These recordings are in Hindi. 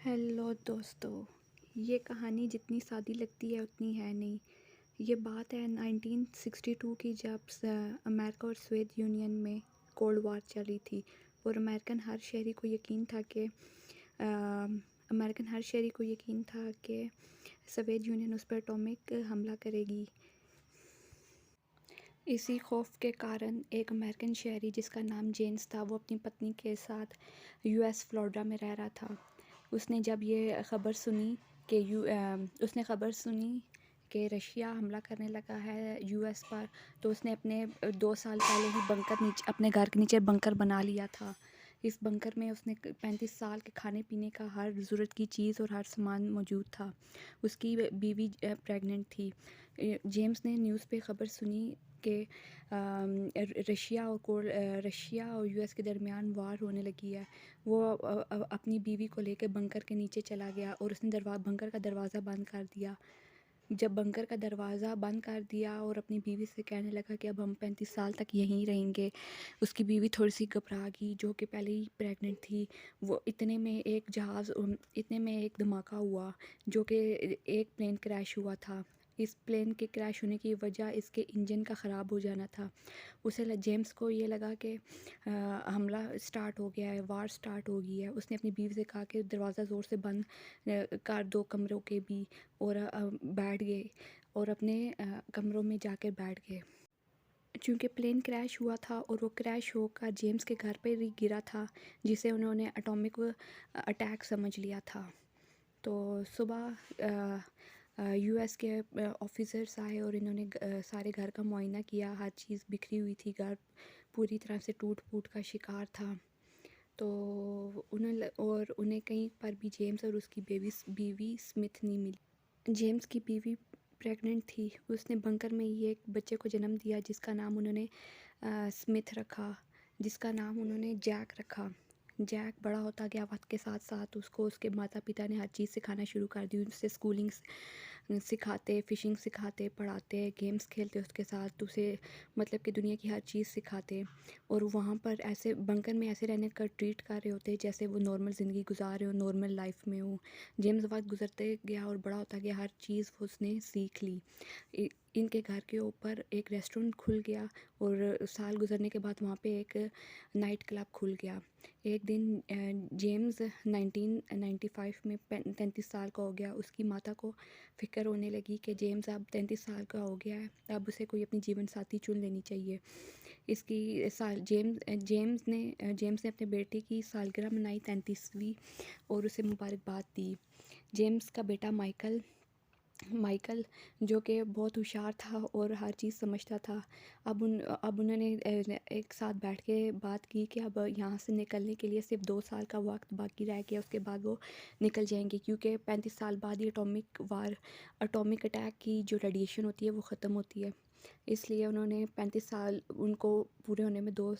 हेलो दोस्तों। ये कहानी जितनी सादी लगती है उतनी है नहीं। ये बात है 1962 की, जब अमेरिका और सोवियत यूनियन में कोल्ड वार चल रही थी। और अमेरिकन हर शहरी को यकीन था कि सोवियत यूनियन उस पर एटॉमिक हमला करेगी। इसी खौफ के कारण एक अमेरिकन शहरी जिसका नाम जेम्स था, वो अपनी पत्नी के साथ यूएस फ्लोरिडा में रह रहा था। उसने जब ये खबर सुनी उसने खबर सुनी कि रशिया हमला करने लगा है यूएस पर, तो उसने अपने 2 साल पहले ही अपने घर के नीचे बंकर बना लिया था। इस बंकर में उसने 35 साल के खाने पीने का हर ज़रूरत की चीज़ और हर सामान मौजूद था। उसकी बीवी प्रेग्नेंट थी। जेम्स ने न्यूज़ पे ख़बर सुनी कि रशिया और यूएस के दरमियान वार होने लगी है। वो अपनी बीवी को लेकर बंकर के नीचे चला गया और उसने बंकर का दरवाज़ा बंद कर दिया। जब बंकर का दरवाज़ा बंद कर दिया और अपनी बीवी से कहने लगा कि अब हम 35 साल तक यहीं रहेंगे, उसकी बीवी थोड़ी सी घबरा गई, जो कि पहले ही प्रेग्नेंट थी। इतने में एक धमाका हुआ, जो कि एक प्लेन क्रैश हुआ था। इस प्लेन के क्रैश होने की वजह इसके इंजन का ख़राब हो जाना था। जेम्स को ये लगा कि हमला स्टार्ट हो गया है, वार स्टार्ट हो गई है। उसने अपनी बीवी से कहा कि दरवाज़ा ज़ोर से बंद कर दो कमरों के भी, और बैठ गए और अपने कमरों में जाकर बैठ गए। चूँकि प्लेन क्रैश हुआ था और वो क्रैश होकर जेम्स के घर पर ही गिरा था, जिसे उन्होंने एटॉमिक अटैक समझ लिया था। तो सुबह यूएस के ऑफिसर्स आए और इन्होंने सारे घर का मुआयना किया। हर चीज़ बिखरी हुई थी, घर पूरी तरह से टूट फूट का शिकार था। तो उन्हें कहीं पर भी जेम्स और उसकी बीवी स्मिथ नहीं मिली। जेम्स की बीवी प्रेग्नेंट थी। उसने बंकर में ही एक बच्चे को जन्म दिया, जिसका नाम उन्होंने स्मिथ रखा, जिसका नाम उन्होंने जैक रखा। जैक बड़ा होता गया वक्त के साथ साथ। उसको उसके माता पिता ने हर चीज़ सिखाना शुरू कर दी। उससे स्कूलिंग सिखाते, फ़िशिंग सिखाते, पढ़ाते, गेम्स खेलते उसके साथ, उसे मतलब कि दुनिया की हर चीज़ सिखाते। और वहाँ पर ऐसे बंकर में ऐसे रहने का ट्रीट कर रहे होते जैसे वो नॉर्मल ज़िंदगी गुजार रहे हो, नॉर्मल लाइफ में हो। जेम्स वक्त गुजरते गया और बड़ा होता गया, हर चीज़ उसने सीख ली। इनके घर के ऊपर एक रेस्टोरेंट खुल गया और साल गुजरने के बाद वहाँ पे एक नाइट क्लब खुल गया। एक दिन जेम्स 1995 में 33 साल का हो गया। उसकी माता को फ़िक्र होने लगी कि जेम्स अब 33 साल का हो गया है, अब उसे कोई अपनी जीवन साथी चुन लेनी चाहिए। इसकी साल जेम्स ने अपने बेटे की सालगिरह मनाई, 33वीं, और उसे मुबारकबाद दी। जेम्स का बेटा माइकल माइकल जो कि बहुत होशियार था और हर चीज़ समझता था, अब उन्होंने एक साथ बैठ के बात की कि अब यहाँ से निकलने के लिए सिर्फ 2 साल का वक्त बाकी रह गया। उसके बाद वो निकल जाएंगे, क्योंकि 35 साल बाद ही एटॉमिक अटैक की जो रेडिएशन होती है वो ख़त्म होती है। इसलिए उन्होंने 35 साल उनको पूरे होने में 2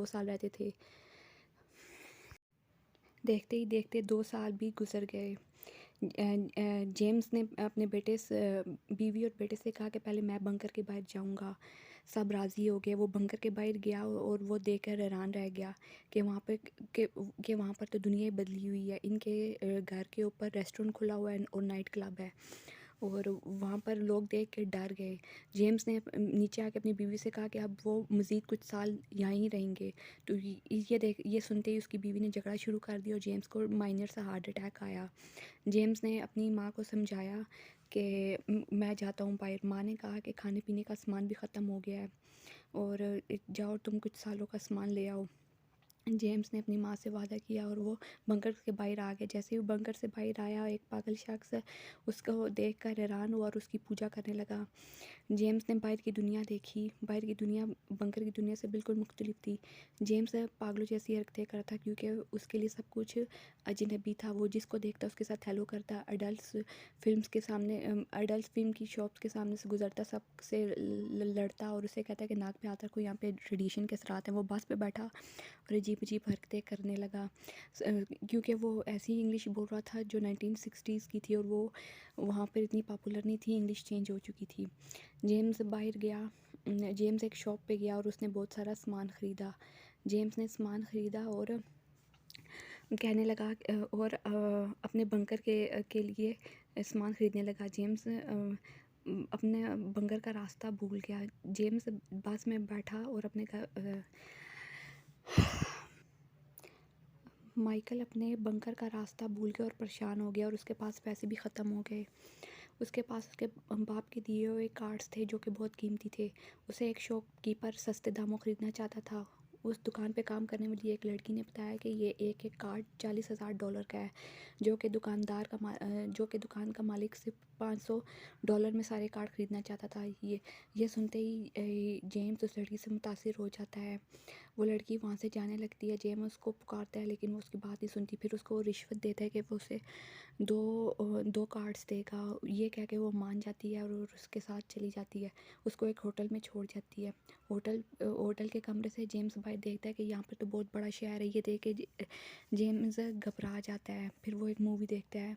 साल रहते थे। देखते ही देखते 2 साल भी गुजर गए। जेम्स ने अपने बीवी और बेटे से कहा कि पहले मैं बंकर के बाहर जाऊंगा। सब राज़ी हो गए। वो बंकर के बाहर गया और वो देखकर हैरान रह गया कि वहाँ पर तो दुनिया ही बदली हुई है। इनके घर के ऊपर रेस्टोरेंट खुला हुआ है और नाइट क्लब है, और वहाँ पर लोग देख के डर गए। जेम्स ने नीचे आके अपनी बीवी से कहा कि अब वो मज़ीद कुछ साल यहाँ ही रहेंगे। तो ये सुनते ही उसकी बीवी ने झगड़ा शुरू कर दिया और जेम्स को माइनर सा हार्ट अटैक आया। जेम्स ने अपनी माँ को समझाया कि मैं जाता हूँ बाहर। माँ ने कहा कि खाने पीने का सामान भी ख़त्म हो गया है और जाओ तुम कुछ सालों का सामान ले आओ। जेम्स ने अपनी माँ से वादा किया और वो बंकर के बाहर आ गया। जैसे ही वो बंकर से बाहर आया, एक पागल शख्स उसको देखकर हैरान हुआ और उसकी पूजा करने लगा। जेम्स ने बाहर की दुनिया देखी। बाहर की दुनिया बंकर की दुनिया से बिल्कुल मुख्तलिफ थी। जेम्स पागलों जैसी हरकतें करता, क्योंकि उसके लिए सब कुछ अजनबी था। वो जिसको देखता उसके साथ हेलो करता, अडल्ट फिल्म की शॉप्स के सामने से गुजरता, सबसे लड़ता और उसे कहता कि नाक पे हाथ रखो, यहाँ पे रेडिएशन के असरात हैं। वो बस पे बैठा और अजीब अजीब हरकतें करने लगा, क्योंकि वो ऐसी इंग्लिश बोल रहा था जो 1960s की थी, और वो वहाँ पर इतनी पॉपुलर नहीं थी, इंग्लिश चेंज हो चुकी थी। जेम्स एक शॉप पे गया और उसने बहुत सारा सामान ख़रीदा। जेम्स ने सामान ख़रीदा और कहने लगा और अपने बंकर के लिए सामान ख़रीदने लगा। जेम्स अपने बंकर का रास्ता भूल गया। जेम्स बस में बैठा और अपने माइकल अपने बंकर का रास्ता भूल गया और परेशान हो गया और उसके पास पैसे भी ख़त्म हो गए। उसके पास उसके बाप के दिए हुए कार्ड्स थे जो कि बहुत कीमती थे। उसे एक शॉपकीपर सस्ते दामों ख़रीदना चाहता था। उस दुकान पे काम करने वाली एक लड़की ने बताया कि ये एक कार्ड $40,000 का है, जो कि जो कि दुकान का मालिक सिर्फ $500 में सारे कार्ड ख़रीदना चाहता था। ये सुनते ही जेम्स उस लड़की से मुतासिर हो जाता है। वो लड़की वहाँ से जाने लगती है। जेम्स उसको पुकारता है लेकिन वो उसकी बात नहीं सुनती। फिर उसको रिश्वत देता है कि वो उसे दो कार्ड्स देगा। ये कह के वो मान जाती है और उसके साथ चली जाती है। उसको एक होटल में छोड़ जाती है। होटल के कमरे से जेम्स बाहर देखता है कि यहाँ पर तो बहुत बड़ा शहर है। ये देख के जेम्स घबरा जाता है। फिर वो एक मूवी देखता है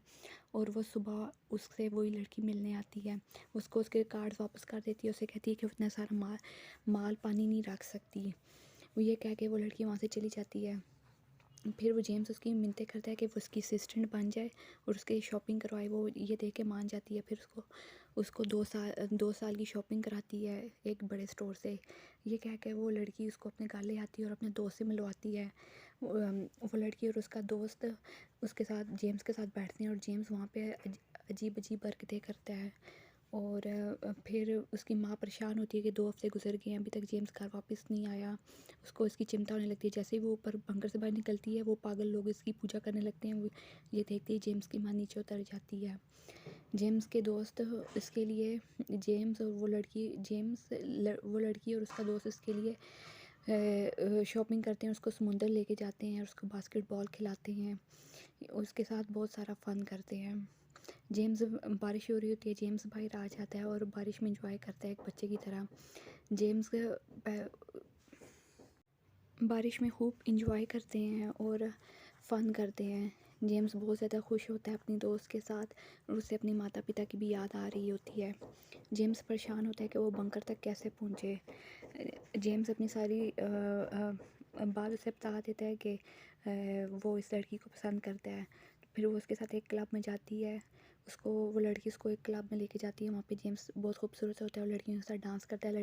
और वो सुबह उससे वही लड़की मिलने आती है। उसको उसके कार्ड्स वापस कर देती है। उसे कहती है कि उतना सारा माल पानी नहीं रख सकती। वो ये कह के वो लड़की वहाँ से चली जाती है। फिर वो जेम्स उसकी मिन्नतें करता है कि वो उसकी असिस्टेंट बन जाए और उसके शॉपिंग करवाए। वो ये देख के मान जाती है। फिर उसको 2 साल की शॉपिंग कराती है एक बड़े स्टोर से। ये कह के वो लड़की उसको अपने घर ले आती है और अपने दोस्त से मिलवाती है। वो लड़की और उसका दोस्त उसके साथ जेम्स के साथ बैठते हैं और जेम्स वहाँ पे अजीब अजीब हरकतें करता है। और फिर उसकी माँ परेशान होती है कि 2 हफ़्ते गुजर गए हैं, अभी तक जेम्स घर वापस नहीं आया। उसको इसकी चिंता होने लगती है। जैसे ही वो ऊपर बंकर से बाहर निकलती है, वो पागल लोग इसकी पूजा करने लगते हैं। वो ये देखते ही जेम्स की माँ नीचे उतर जाती है। जेम्स के दोस्त इसके लिए जेम्स और वो लड़की और उसका दोस्त इसके लिए शॉपिंग करते हैं। उसको समुंदर लेके जाते हैं और उसको बास्केटबॉल खिलाते हैं। उसके साथ बहुत सारा फ़न करते हैं। जेम्स बारिश हो रही होती है। जेम्स बाहर आ जाता है और बारिश में एंजॉय करता है एक बच्चे की तरह। जेम्स बारिश में खूब इंजॉय करते हैं और फ़न करते हैं। जेम्स बहुत ज़्यादा खुश होता है अपनी दोस्त के साथ और उसे अपने माता पिता की भी याद आ रही होती है। जेम्स परेशान होता है कि वो बंकर तक कैसे पहुँचे। जेम्स अपनी सारी बात उसे बता देता है कि वो इस लड़की को पसंद करता है। फिर वो उसके साथ एक क्लब में जाती है। वो लड़की उसको एक क्लब में लेके जाती है। वहाँ पे जेम्स बहुत खूबसूरत होता है और लड़कियों के साथ डांस करता है।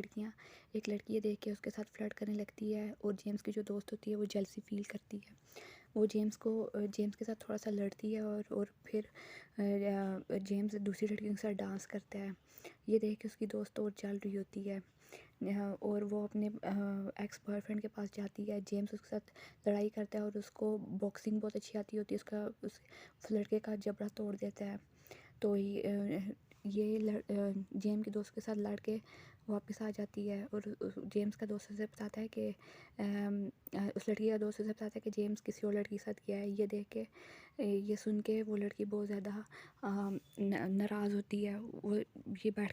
एक लड़की ये देख के उसके साथ फ्लर्ट करने लगती है और जेम्स की जो दोस्त होती है वो जेलसी फील करती है। वो जेम्स के साथ थोड़ा सा लड़ती है और फिर जेम्स दूसरी लड़कियों के साथ डांस करता है। ये देख के उसकी दोस्त और जल रही होती है। और वो अपने एक्स बॉयफ्रेंड के पास जाती है। जेम्स उसके साथ लड़ाई करता है और उसको बॉक्सिंग बहुत अच्छी आती होती है। उस लड़के का जबड़ा तोड़ देता है। तो जेम्स के दोस्त के साथ लड़ के वापस आ जाती है और जेम्स का दोस्त उसे बताता है कि उस लड़की का दोस्त उसे बताता है कि जेम्स किसी और लड़की के साथ गया है। ये सुन के वो लड़की बहुत ज़्यादा नाराज़ होती है। वो ये लड़की बैठ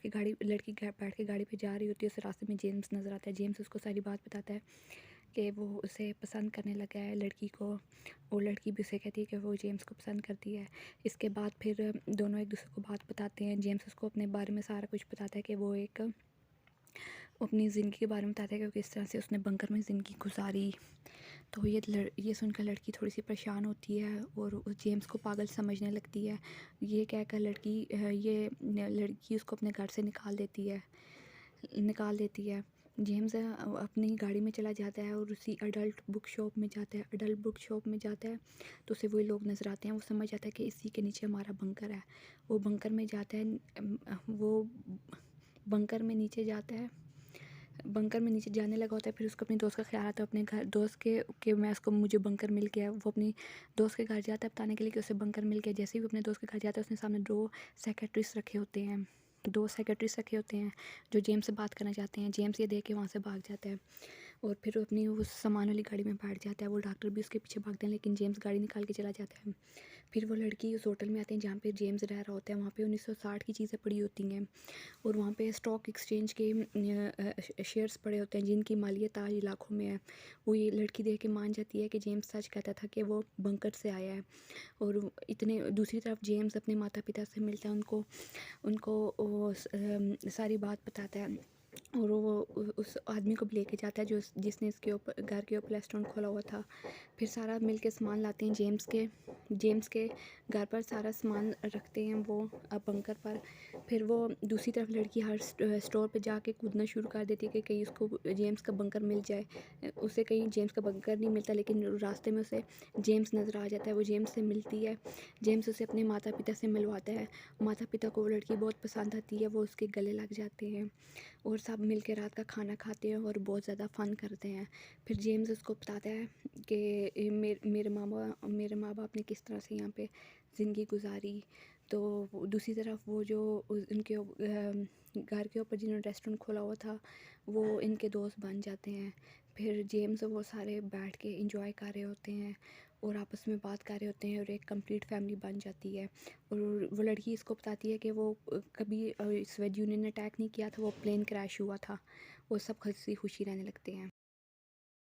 के गाड़ी पे जा रही होती है। उस रास्ते में जेम्स नज़र आता है। जेम्स उसको सारी बात बताता है कि वो उसे पसंद करने लगा है लड़की को, और लड़की भी उसे कहती है कि वो जेम्स को पसंद करती है। इसके बाद फिर दोनों एक दूसरे को बात बताते हैं। जेम्स उसको अपने बारे में सारा कुछ बताता है कि वो अपनी ज़िंदगी के बारे में बताता है कि किस तरह से उसने बंकर में ज़िंदगी गुजारी। तो ये सुनकर लड़की थोड़ी सी परेशान होती है और उस जेम्स को पागल समझने लगती है। ये कहकर ये लड़की उसको अपने घर से निकाल देती है। जेम्स अपनी गाड़ी में चला जाता है और उसी अडल्ट बुक शॉप में जाता है तो उसे वही लोग नज़र आते हैं। वो समझ जाता है कि इसी के नीचे हमारा बंकर है। वो बंकर में जाता है। वो बंकर में नीचे जाता है। बंकर में नीचे जाने लगा होता है। फिर उसको अपने दोस्त का ख्याल आता है अपने घर दोस्त के मुझे बंकर मिल गया। वो अपनी दोस्त के घर जाता है बताने के लिए कि उसे बंकर मिल गया। जैसे ही वो अपने दोस्त के घर जाता है उसने सामने 2 सेक्रेटरीज रखे होते हैं जो जेम्स से बात करना चाहते हैं। जेम्स ये देख के वहाँ से भाग जाता है और फिर अपनी उस सामान वाली गाड़ी में बैठ जाता है। वो डॉक्टर भी उसके पीछे भागते हैं लेकिन जेम्स गाड़ी निकाल के चला जाता है। फिर वो लड़की उस होटल में आते हैं जहाँ पे जेम्स रह रहा होता है। वहाँ पे 1960 की चीज़ें पड़ी होती हैं और वहाँ पे स्टॉक एक्सचेंज के शेयर्स पड़े होते हैं जिनकी मालियत आज लाखों में है। वो ये लड़की देख के मान जाती है कि जेम्स सच कहता था कि वो बंकर से आया है। और दूसरी तरफ जेम्स अपने माता पिता से मिलता है। उनको सारी बात बताता है। और वो उस आदमी को भी लेके जाता है जिसने इसके ऊपर घर के ऊपर रेस्टोरेंट खोला हुआ था। फिर सारा मिल के सामान लाते हैं जेम्स के घर पर, सारा सामान रखते हैं वो बंकर पर। फिर वो दूसरी तरफ लड़की हर स्टोर पे जाके कूदना शुरू कर देती है कि कहीं उसको जेम्स का बंकर मिल जाए। उसे कहीं जेम्स का बंकर नहीं मिलता, लेकिन रास्ते में उसे जेम्स नज़र आ जाता है। वो जेम्स से मिलती है, जेम्स उसे अपने माता पिता से मिलवाता है। माता पिता को वो लड़की बहुत पसंद आती है, वो उसके गले लग जाते हैं और सब मिल के रात का खाना खाते हैं और बहुत ज़्यादा फ़न करते हैं। फिर जेम्स उसको बताता है कि मेरे माँ बाप ने किस तरह से यहाँ पे ज़िंदगी गुजारी। तो दूसरी तरफ वो जो उनके घर के ऊपर जिन्होंने रेस्टोरेंट खोला हुआ था, वो इनके दोस्त बन जाते हैं। फिर जेम्स और वो सारे बैठ के इंजॉय कर रहे होते हैं और आपस में बात कर रहे होते हैं और एक कंप्लीट फैमिली बन जाती है। और वो लड़की इसको बताती है कि वो कभी सोवियत यूनियन ने अटैक नहीं किया था, वो प्लेन क्रैश हुआ था। वो सब हंसी खुशी रहने लगते हैं।